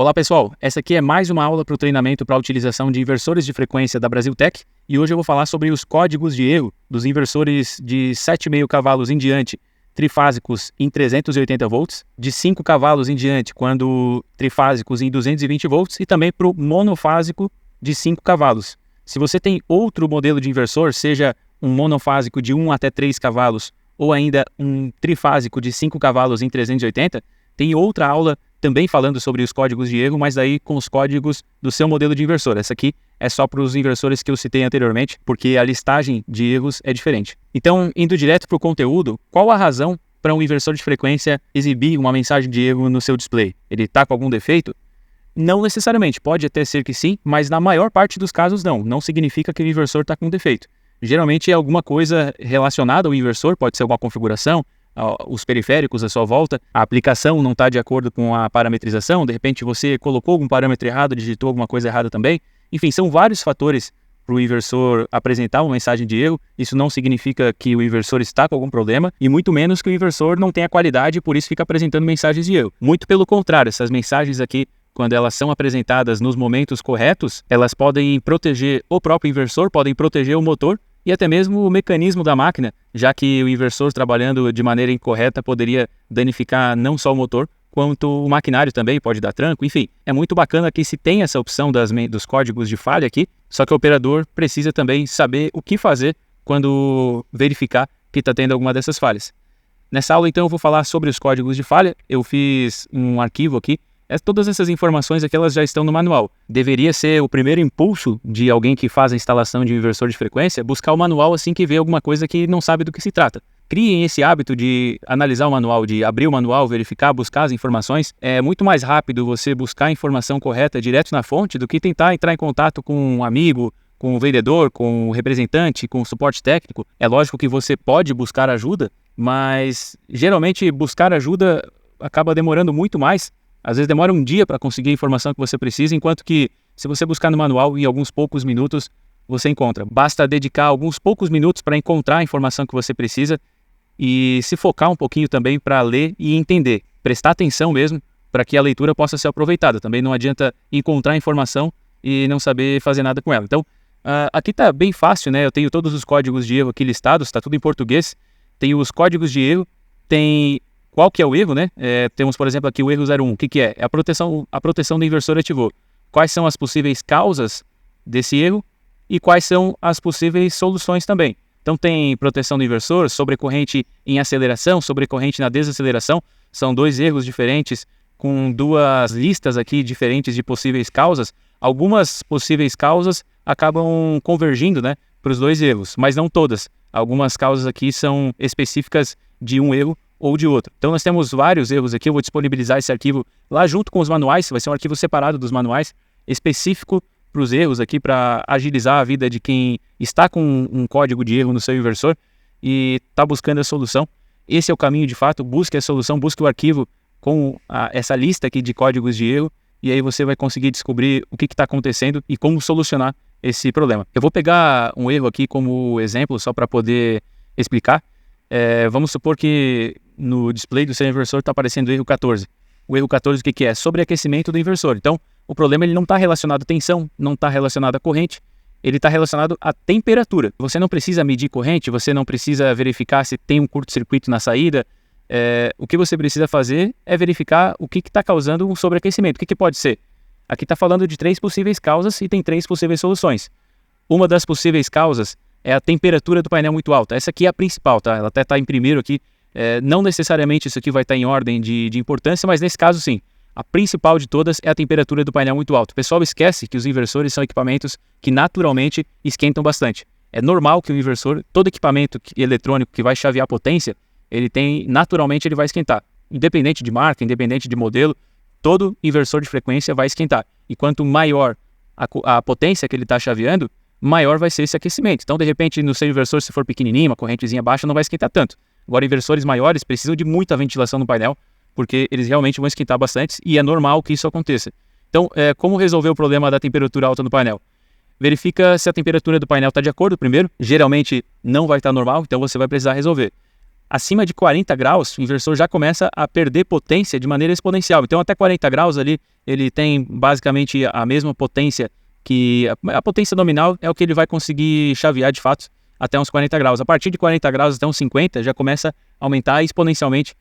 Olá pessoal, essa aqui é mais uma aula para o treinamento para a utilização de inversores de frequência da Brasiltec e hoje eu vou falar sobre os códigos de erro dos inversores de 7,5 cavalos em diante trifásicos em 380 volts, de 5 cavalos em diante quando trifásicos em 220 volts e também para o monofásico de 5 cavalos. Se você tem outro modelo de inversor, seja um monofásico de 1 até 3 cavalos ou ainda um trifásico de 5 cavalos em 380, tem outra aula também falando sobre os códigos de erro, mas aí com os códigos do seu modelo de inversor. Essa aqui é só para os inversores que eu citei anteriormente, porque a listagem de erros é diferente. Então, indo direto para o conteúdo, qual a razão para um inversor de frequência exibir uma mensagem de erro no seu display? Ele está com algum defeito? Não necessariamente, pode até ser que sim, mas na maior parte dos casos não significa que o inversor está com defeito. Geralmente é alguma coisa relacionada ao inversor, pode ser alguma configuração, os periféricos à sua volta, a aplicação não está de acordo com a parametrização, de repente você colocou algum parâmetro errado, digitou alguma coisa errada também. Enfim, são vários fatores para o inversor apresentar uma mensagem de erro. Isso não significa que o inversor está com algum problema e muito menos que o inversor não tenha qualidade e por isso fica apresentando mensagens de erro. Muito pelo contrário, essas mensagens aqui, quando elas são apresentadas nos momentos corretos, elas podem proteger o próprio inversor, podem proteger o motor e até mesmo o mecanismo da máquina, já que o inversor trabalhando de maneira incorreta poderia danificar não só o motor, quanto o maquinário também, pode dar tranco. Enfim, é muito bacana que se tem essa opção dos códigos de falha aqui, só que o operador precisa também saber o que fazer quando verificar que está tendo alguma dessas falhas. Nessa aula, então, eu vou falar sobre os códigos de falha. Eu fiz um arquivo aqui. Todas essas informações aqui elas já estão no manual. Deveria ser o primeiro impulso de alguém que faz a instalação de um inversor de frequência, buscar o manual assim que vê alguma coisa que não sabe do que se trata. Criem esse hábito de analisar o manual, de abrir o manual, verificar, buscar as informações. É muito mais rápido você buscar a informação correta direto na fonte do que tentar entrar em contato com um amigo, com o vendedor, com o representante, com o suporte técnico. É lógico que você pode buscar ajuda, mas geralmente buscar ajuda acaba demorando muito mais. Às vezes demora um dia para conseguir a informação que você precisa, enquanto que se você buscar no manual, em alguns poucos minutos você encontra. Basta dedicar alguns poucos minutos para encontrar a informação que você precisa e se focar um pouquinho também para ler e entender. Prestar atenção mesmo para que a leitura possa ser aproveitada. Também não adianta encontrar a informação e não saber fazer nada com ela. Então, aqui está bem fácil, né? Eu tenho todos os códigos de erro aqui listados, está tudo em português. Tenho os códigos de erro, tem qual que é o erro, né? Temos, por exemplo, aqui o erro 01. O que é? É a proteção do inversor ativou. Quais são as possíveis causas desse erro e quais são as possíveis soluções também. Então tem proteção do inversor, sobrecorrente em aceleração, sobrecorrente na desaceleração. São dois erros diferentes com duas listas aqui diferentes de possíveis causas. Algumas possíveis causas acabam convergindo, né, para os dois erros, mas não todas. Algumas causas aqui são específicas de um erro ou de outro. Então nós temos vários erros aqui, eu vou disponibilizar esse arquivo lá junto com os manuais, vai ser um arquivo separado dos manuais, específico para os erros aqui, para agilizar a vida de quem está com um código de erro no seu inversor e está buscando a solução. Esse é o caminho de fato, busque a solução, busque o arquivo com essa lista aqui de códigos de erro e aí você vai conseguir descobrir o que está acontecendo e como solucionar esse problema. Eu vou pegar um erro aqui como exemplo só para poder explicar. Vamos supor que no display do seu inversor está aparecendo o erro 14. O erro 14 o que é? Sobreaquecimento do inversor. Então, o problema ele não está relacionado à tensão, não está relacionado à corrente, ele está relacionado à temperatura. Você não precisa medir corrente, você não precisa verificar se tem um curto-circuito na saída. O que você precisa fazer é verificar o que está causando um sobreaquecimento. O que pode ser? Aqui está falando de 3 possíveis causas e tem 3 possíveis soluções. Uma das possíveis causas é a temperatura do painel muito alta. Essa aqui é a principal, tá? Ela até está em primeiro aqui. Não necessariamente isso aqui vai estar em ordem de importância, mas nesse caso sim. A principal de todas é a temperatura do painel muito alta. O pessoal esquece que os inversores são equipamentos que naturalmente esquentam bastante. É normal que o inversor, todo equipamento eletrônico que vai chavear potência, naturalmente ele vai esquentar. Independente de marca, independente de modelo, todo inversor de frequência vai esquentar. E quanto maior a potência que ele está chaveando, maior vai ser esse aquecimento. Então, de repente, no seu inversor, se for pequenininho, uma correntezinha baixa, não vai esquentar tanto. Agora, inversores maiores precisam de muita ventilação no painel, porque eles realmente vão esquentar bastante e é normal que isso aconteça. Então, como resolver o problema da temperatura alta no painel? Verifica se a temperatura do painel está de acordo primeiro. Geralmente não vai estar normal, então você vai precisar resolver. Acima de 40 graus, o inversor já começa a perder potência de maneira exponencial. Então, até 40 graus ali, ele tem basicamente a mesma potência que... A potência nominal é o que ele vai conseguir chavear de fato até uns 40 graus. A partir de 40 graus até uns 50, já começa a aumentar exponencialmente,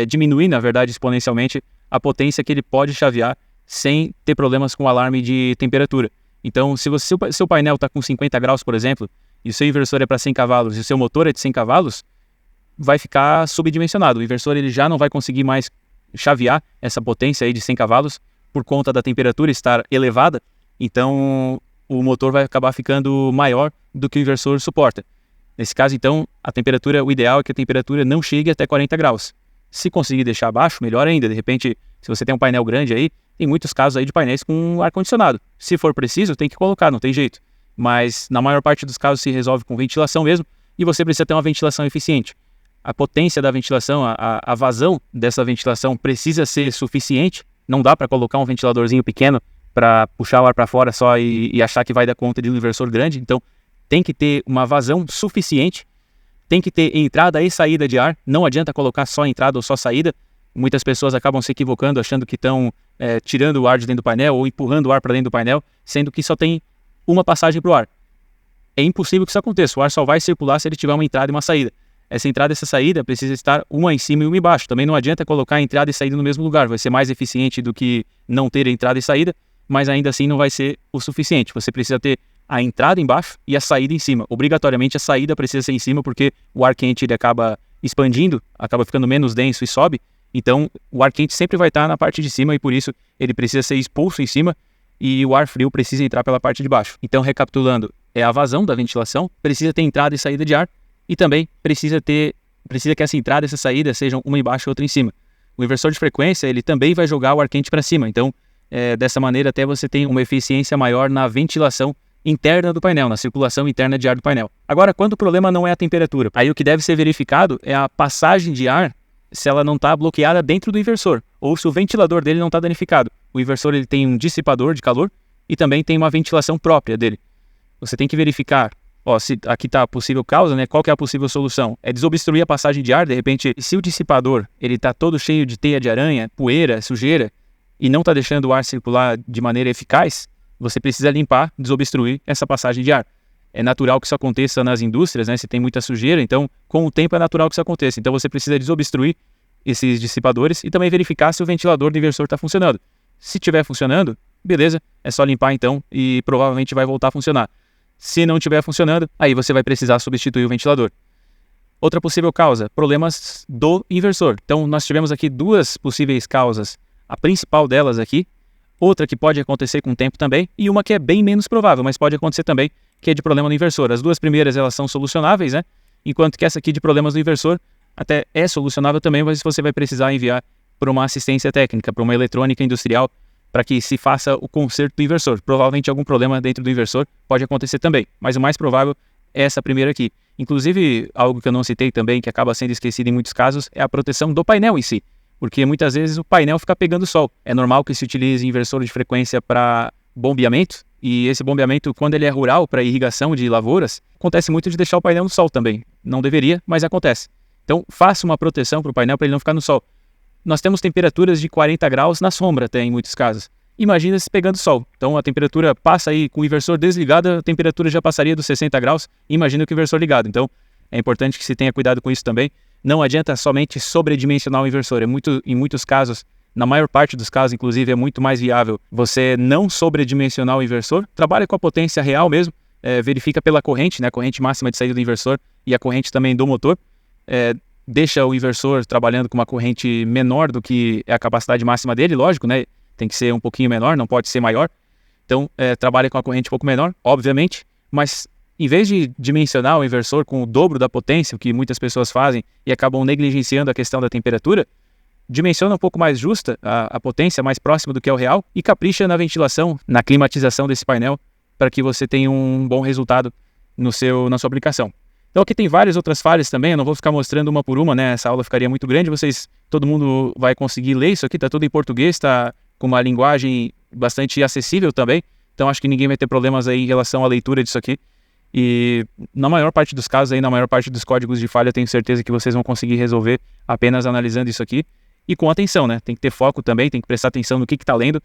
diminuir, na verdade, exponencialmente a potência que ele pode chavear sem ter problemas com o alarme de temperatura. Então, se o seu painel está com 50 graus, por exemplo, e o seu inversor é para 100 cavalos e o seu motor é de 100 cavalos, vai ficar subdimensionado. O inversor ele já não vai conseguir mais chavear essa potência aí de 100 cavalos por conta da temperatura estar elevada. Então, o motor vai acabar ficando maior do que o inversor suporta. Nesse caso, então, o ideal é que a temperatura não chegue até 40 graus. Se conseguir deixar abaixo, melhor ainda. De repente, se você tem um painel grande aí, tem muitos casos aí de painéis com ar-condicionado. Se for preciso, tem que colocar, não tem jeito. Mas na maior parte dos casos se resolve com ventilação mesmo, e você precisa ter uma ventilação eficiente. A potência da ventilação, a vazão dessa ventilação precisa ser suficiente. Não dá para colocar um ventiladorzinho pequeno para puxar o ar para fora só e achar que vai dar conta de um inversor grande. Então, tem que ter uma vazão suficiente, tem que ter entrada e saída de ar. Não adianta colocar só entrada ou só saída. Muitas pessoas acabam se equivocando, achando que estão tirando o ar de dentro do painel ou empurrando o ar para dentro do painel, sendo que só tem uma passagem para o ar. É impossível que isso aconteça. O ar só vai circular se ele tiver uma entrada e uma saída. Essa entrada e essa saída precisa estar uma em cima e uma embaixo. Também não adianta colocar entrada e saída no mesmo lugar. Vai ser mais eficiente do que não ter entrada e saída, mas ainda assim não vai ser o suficiente. Você precisa ter a entrada embaixo e a saída em cima. Obrigatoriamente a saída precisa ser em cima, porque o ar quente ele acaba expandindo, acaba ficando menos denso e sobe. Então o ar quente sempre vai estar na parte de cima e por isso ele precisa ser expulso em cima e o ar frio precisa entrar pela parte de baixo. Então, recapitulando, é a vazão da ventilação, precisa ter entrada e saída de ar. E também precisa que essa entrada e essa saída sejam uma embaixo e outra em cima. O inversor de frequência, ele também vai jogar o ar quente para cima. Então, dessa maneira, até você tem uma eficiência maior na ventilação interna do painel, na circulação interna de ar do painel. Agora, quando o problema não é a temperatura, aí o que deve ser verificado é a passagem de ar, se ela não está bloqueada dentro do inversor, ou se o ventilador dele não está danificado. O inversor ele tem um dissipador de calor e também tem uma ventilação própria dele. Você tem que verificar... se aqui está a possível causa, né? Qual que é a possível solução? É desobstruir a passagem de ar. De repente, se o dissipador ele está todo cheio de teia de aranha, poeira, sujeira, e não está deixando o ar circular de maneira eficaz, você precisa limpar, desobstruir essa passagem de ar. É natural que isso aconteça nas indústrias, né? Se tem muita sujeira, então com o tempo é natural que isso aconteça. Então você precisa desobstruir esses dissipadores e também verificar se o ventilador do inversor está funcionando. Se estiver funcionando, beleza, é só limpar então e provavelmente vai voltar a funcionar. Se não estiver funcionando, aí você vai precisar substituir o ventilador. Outra possível causa, problemas do inversor. Então, nós tivemos aqui duas possíveis causas. A principal delas aqui, outra que pode acontecer com o tempo também, e uma que é bem menos provável, mas pode acontecer também, que é de problema no inversor. As duas primeiras, elas são solucionáveis, né? Enquanto que essa aqui de problemas do inversor até é solucionável também, mas você vai precisar enviar para uma assistência técnica, para uma eletrônica industrial, para que se faça o conserto do inversor. Provavelmente algum problema dentro do inversor pode acontecer também, mas o mais provável é essa primeira aqui. Inclusive, algo que eu não citei também, que acaba sendo esquecido em muitos casos, é a proteção do painel em si, porque muitas vezes o painel fica pegando sol. É normal que se utilize inversor de frequência para bombeamento, e esse bombeamento, quando ele é rural, para irrigação de lavouras, acontece muito de deixar o painel no sol também. Não deveria, mas acontece. Então, faça uma proteção para o painel para ele não ficar no sol. Nós temos temperaturas de 40 graus na sombra até em muitos casos. Imagina se pegando sol. Então a temperatura passa aí com o inversor desligado, a temperatura já passaria dos 60 graus. Imagina com o inversor ligado. Então é importante que se tenha cuidado com isso também. Não adianta somente sobredimensionar o inversor. Em muitos casos, na maior parte dos casos, inclusive, é muito mais viável você não sobredimensionar o inversor. Trabalha com a potência real mesmo. Verifica pela corrente, né? A corrente máxima de saída do inversor e a corrente também do motor. Deixa o inversor trabalhando com uma corrente menor do que é a capacidade máxima dele, lógico, né? Tem que ser um pouquinho menor, não pode ser maior. Então, trabalha com a corrente um pouco menor, obviamente, mas em vez de dimensionar o inversor com o dobro da potência, o que muitas pessoas fazem e acabam negligenciando a questão da temperatura, dimensiona um pouco mais justa a potência, mais próxima do que é o real, e capricha na ventilação, na climatização desse painel, para que você tenha um bom resultado na sua aplicação. Então aqui tem várias outras falhas também, eu não vou ficar mostrando uma por uma, né? Essa aula ficaria muito grande, todo mundo vai conseguir ler isso aqui, tá tudo em português, tá com uma linguagem bastante acessível também, então acho que ninguém vai ter problemas aí em relação à leitura disso aqui. E na maior parte dos casos, na maior parte dos códigos de falha, eu tenho certeza que vocês vão conseguir resolver apenas analisando isso aqui e com atenção, né? Tem que ter foco também, tem que prestar atenção no que está lendo,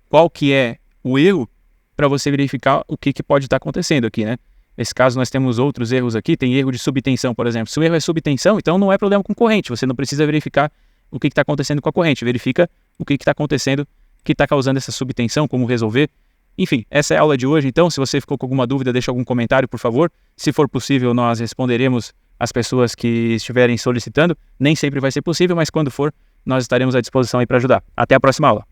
qual que é o erro para você verificar o que pode estar acontecendo aqui, né? Nesse caso, nós temos outros erros aqui, tem erro de subtensão, por exemplo. Se o erro é subtensão, então não é problema com corrente, você não precisa verificar o que está acontecendo com a corrente, verifica o que está acontecendo, que está causando essa subtensão, como resolver. Enfim, essa é a aula de hoje, então, se você ficou com alguma dúvida, deixa algum comentário, por favor. Se for possível, nós responderemos as pessoas que estiverem solicitando. Nem sempre vai ser possível, mas quando for, nós estaremos à disposição aí para ajudar. Até a próxima aula.